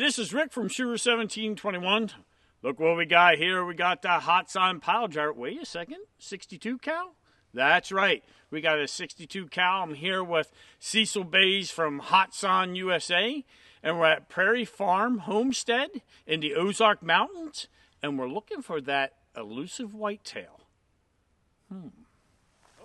this is Rick from Shooter 1721. Look what we got here. We got the Hatsan PileDriver. Wait a second, 62 cal? That's right. We got a 62 cal. I'm here with Cecil Bays from Hatsan, USA. And we're at Prairie Farm Homestead in the Ozark Mountains. And we're looking for that elusive whitetail.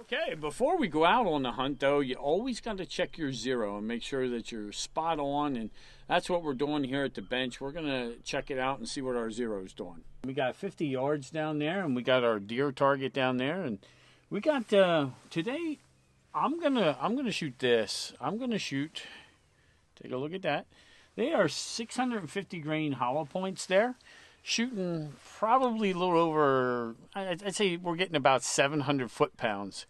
Okay, before we go out on the hunt, though, you always got to check your zero and make sure that you're spot on. And that's what we're doing here at the bench. We're going to check it out and see what our zero's doing. We got 50 yards down there, and we got our deer target down there. And we got, today, I'm gonna shoot this. I'm going to shoot, take a look at that. They are 650 grain hollow points there. Shooting probably a little over, I'd say we're getting about 700 foot-pounds,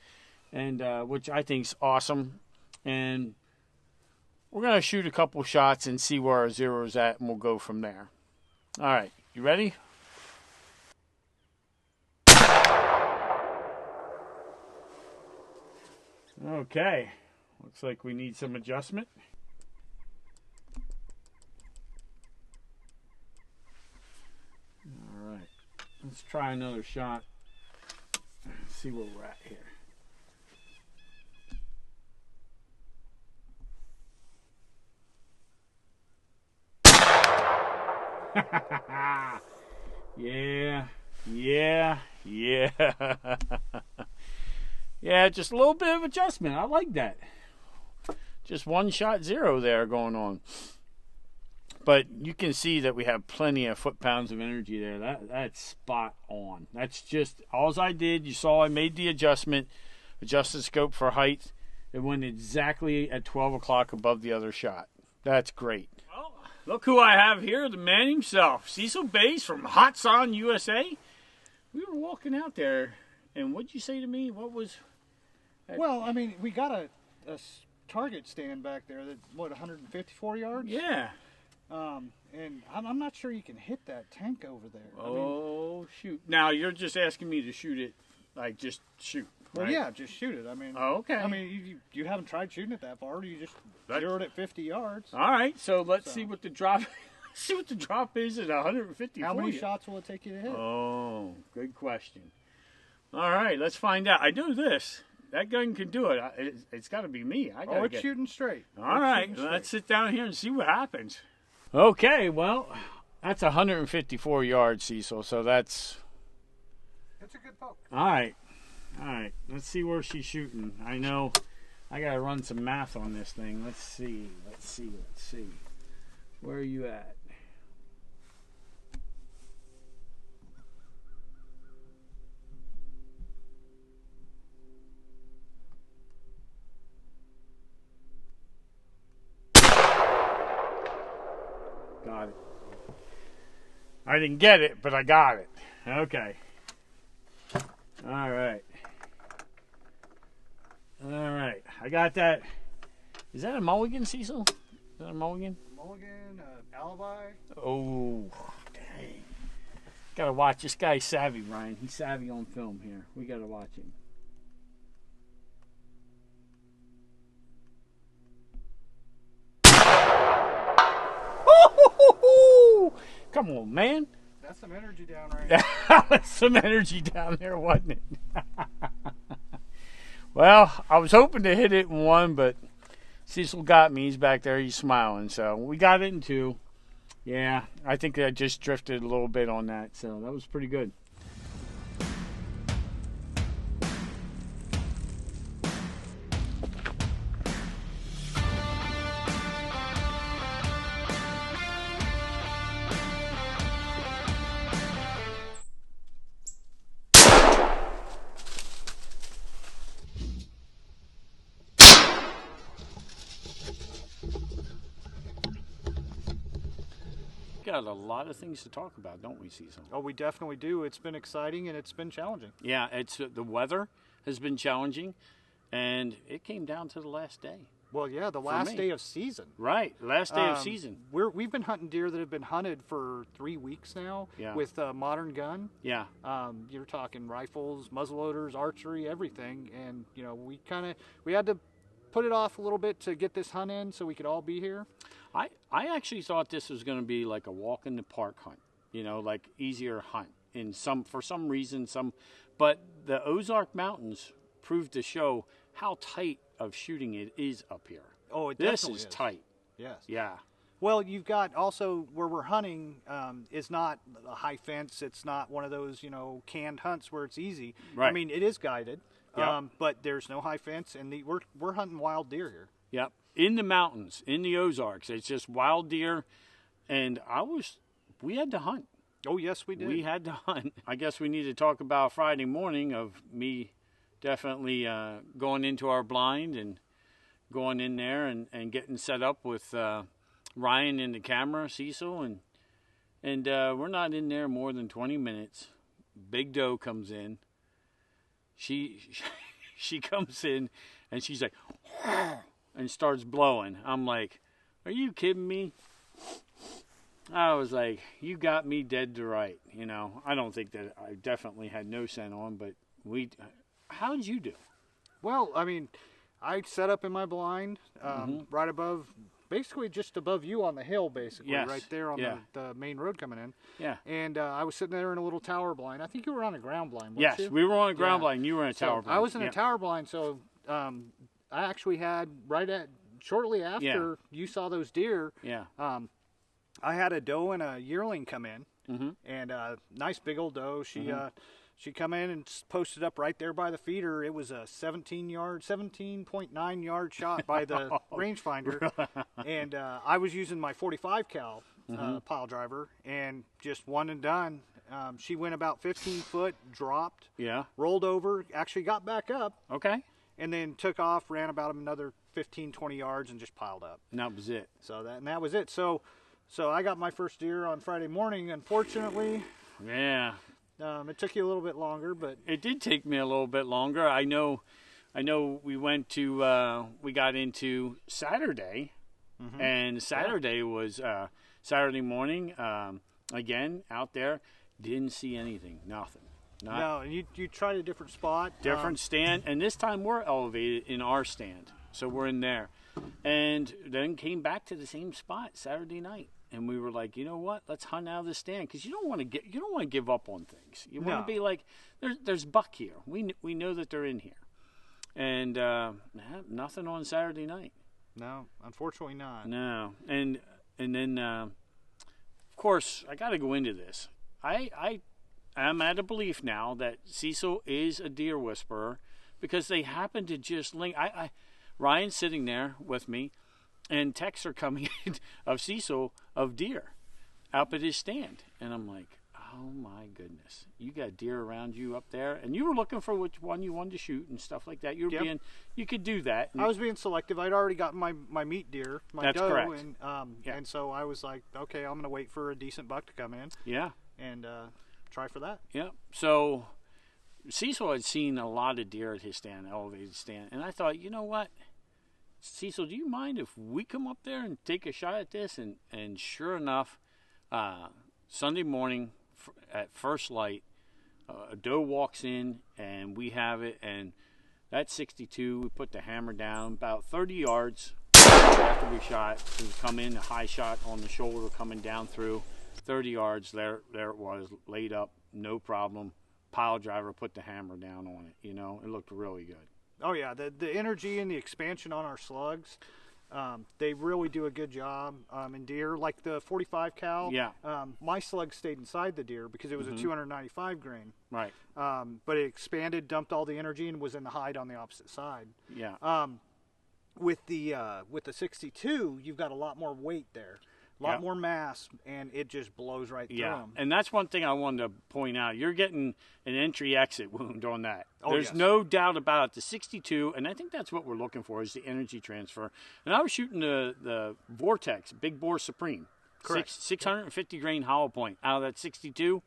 and which I think is awesome. And we're going to shoot a couple shots and see where our zero's at, and we'll go from there. All right, you ready? Okay, looks like we need some adjustment. Let's try another shot. See where we're at here. Yeah. Yeah, just a little bit of adjustment. I like that. Just one shot zero there going on. But you can see that we have plenty of foot-pounds of energy there. That's spot on. That's just all I did. You saw I made the adjustment, adjusted scope for height. It went exactly at 12 o'clock above the other shot. That's great. Well, look who I have here, the man himself, Cecil Bays from Hatsan, USA. We were walking out there, and what'd you say to me? What was... Well, I mean, we got a target stand back there that, what, 154 yards? Yeah. And I'm not sure you can hit that tank over there. Oh, shoot. Now, you're just asking me to shoot it, like, just shoot, right? Well, yeah, just shoot it. I mean, okay. I mean, you haven't tried shooting it that far. You just zeroed at 50 yards. All right, so let's see what the drop see what the drop is at 154. How many shots will it take you to hit? Oh, good question. All right, let's find out. I do this. That gun can do it. It's got to be me. It's shooting straight. All right, let's sit down here and see what happens. Okay, well, that's 154 yards, Cecil, so that's a good poke. All right, let's see where she's shooting. I know I got to run some math on this thing. Let's see. Where are you at? Got it. I didn't get it, but I got it. Okay. All right. I got that. Is that a mulligan, Cecil? Is that a mulligan? Mulligan, alibi. Oh, dang. Gotta watch. This guy's savvy, Ryan. He's savvy on film here. We gotta watch him. Come on, man. That's some energy down right now. That's some energy down there, wasn't it? Well, I was hoping to hit it in one, but Cecil got me. He's back there. He's smiling. So we got it in two. Yeah, I think I just drifted a little bit on that. So that was pretty good. Got a lot of things to talk about, don't we, Cecil? Oh, we definitely do. It's been exciting and it's been challenging. Yeah, it's the weather has been challenging, and it came down to the last day. Well, yeah, the last day of season. Right, last day of season. We've been hunting deer that have been hunted for 3 weeks now with a modern gun. Yeah. You're talking rifles, muzzleloaders, archery, everything, and you know we had to put it off a little bit to get this hunt in so we could all be here. I actually thought this was going to be like a walk in the park hunt, you know, like easier hunt for some reason, but the Ozark Mountains proved to show how tight of shooting it is up here. Oh, it this definitely is tight. Yes. Yeah. Well, you've got also where we're hunting is not a high fence. It's not one of those, you know, canned hunts where it's easy. Right. I mean, it is guided, Yep. but there's no high fence, and we're hunting wild deer here. Yep. In the mountains, in the Ozarks, it's just wild deer, and we had to hunt. Oh, yes, we did. We had to hunt. I guess we need to talk about Friday morning of me definitely going into our blind and going in there and getting set up with Ryan in the camera, Cecil, and we're not in there more than 20 minutes. Big doe comes in. She comes in and she's like, and starts blowing. I'm like, are you kidding me? I was like, you got me dead to right. You know, I don't think that I definitely had no scent on, but how did you do? Well, I mean, I set up in my blind right above, basically just above you on the hill, basically, Yes. right there on Yeah. the main road coming in. Yeah. And I was sitting there in a little tower blind. I think you were on a ground blind, weren't Yes, you? we were on a ground Yeah. blind. You were in a tower blind. I was in Yeah. a tower blind, so I actually had shortly after you saw those deer, Yeah. I had a doe and a yearling come in, Mm-hmm. and nice big old doe. She come in and posted up right there by the feeder. It was a 17.9 yard shot by the rangefinder, and I was using my 45 cal PileDriver, and just one and done. She went about 15 foot, dropped, Yeah. rolled over, actually got back up, Okay. and then took off, ran about another 15, 20 yards, and just piled up. And that was it. So that was it. So I got my first deer on Friday morning. Unfortunately, Yeah. it took you a little bit longer, but It did take me a little bit longer. I know we got into Saturday, and Saturday was Saturday morning, again, out there, didn't see anything, nothing. no, and you tried a different spot. Different stand, and this time we're elevated in our stand, so we're in there. And then came back to the same spot Saturday night. And we were like, you know what? Let's hunt out of the stand because you don't want to give up on things. You want to be like, there's buck here. We know that they're in here, and nothing on Saturday night. No, unfortunately not. No, and then of course I got to go into this. I am at a belief now that Cecil is a deer whisperer because they happen to just link. Ryan's sitting there with me. And texts are coming in of Cecil of deer up at his stand. And I'm like, oh my goodness. You got deer around you up there. And you were looking for which one you wanted to shoot and stuff like that. You could do that. I was being selective. I'd already gotten my meat deer, my That's doe. correct. And so I was like, okay, I'm going to wait for a decent buck to come in. Yeah. And try for that. Yeah. So Cecil had seen a lot of deer at his stand, elevated stand. And I thought, you know what? Cecil, do you mind if we come up there and take a shot at this? And sure enough, Sunday morning at first light, a doe walks in and we have it. And that 62, we put the hammer down about 30 yards after we shot. It was come in, a high shot on the shoulder coming down through 30 yards. There it was, laid up, no problem. PileDriver put the hammer down on it. You know, it looked really good. Oh yeah, the energy and the expansion on our slugs, they really do a good job in deer. Like the 45 cal, Yeah. My slug stayed inside the deer because it was a 295 grain. Right. But it expanded, dumped all the energy, and was in the hide on the opposite side. Yeah. With the 62, you've got a lot more weight there, a lot more mass, and it just blows right through them. And that's one thing I wanted to point out. You're getting an entry-exit wound on that. Oh, There's yes. no doubt about it. The 62, and I think that's what we're looking for, is the energy transfer. And I was shooting the Vortex, Big Bore Supreme. Correct. 650 grain hollow point. Out of that 62,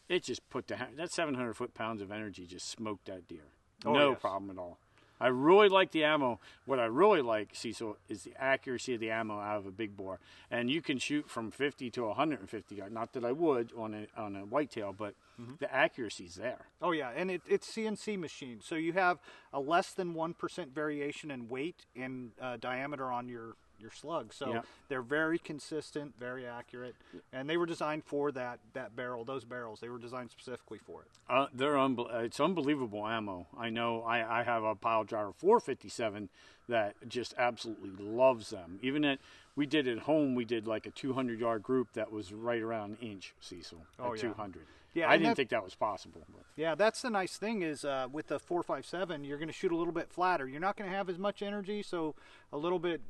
it just put that 700 foot-pounds of energy just smoked that deer. Oh, No yes. problem at all. I really like the ammo. What I really like, Cecil, is the accuracy of the ammo out of a big bore. And you can shoot from 50 to 150 yards. Not that I would on a whitetail, but the accuracy's there. Oh yeah, and it's CNC machine, so you have a less than 1% variation in weight and diameter on your your slugs. So Yeah. they're very consistent, very accurate, and they were designed for that barrel. Those barrels, they were designed specifically for it. It's unbelievable ammo. I know I have a PileDriver 457 that just absolutely loves them. Even we did at home, we did like a 200-yard group that was right around an inch, Cecil, at 200. Yeah, I didn't think that was possible. But. Yeah, that's the nice thing is with the 457, you're going to shoot a little bit flatter. You're not going to have as much energy, so a little bit,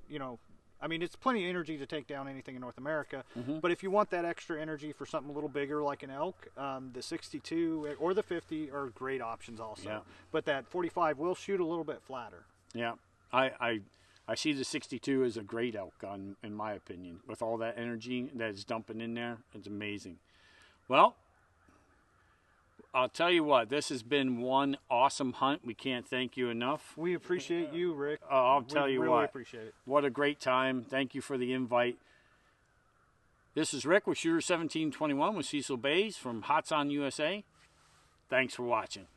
I mean, it's plenty of energy to take down anything in North America. Mm-hmm. But if you want that extra energy for something a little bigger like an elk, the 62 or the 50 are great options also. Yeah. But that 45 will shoot a little bit flatter. Yeah, I see the 62 as a great elk gun, in my opinion. With all that energy that it's dumping in there, it's amazing. Well, I'll tell you what, this has been one awesome hunt. We can't thank you enough. We appreciate you, Rick. I'll tell you really what. Appreciate it. What a great time. Thank you for the invite. This is Rick with Shooter 1721 with Cecil Bays from Hatsan USA. Thanks for watching.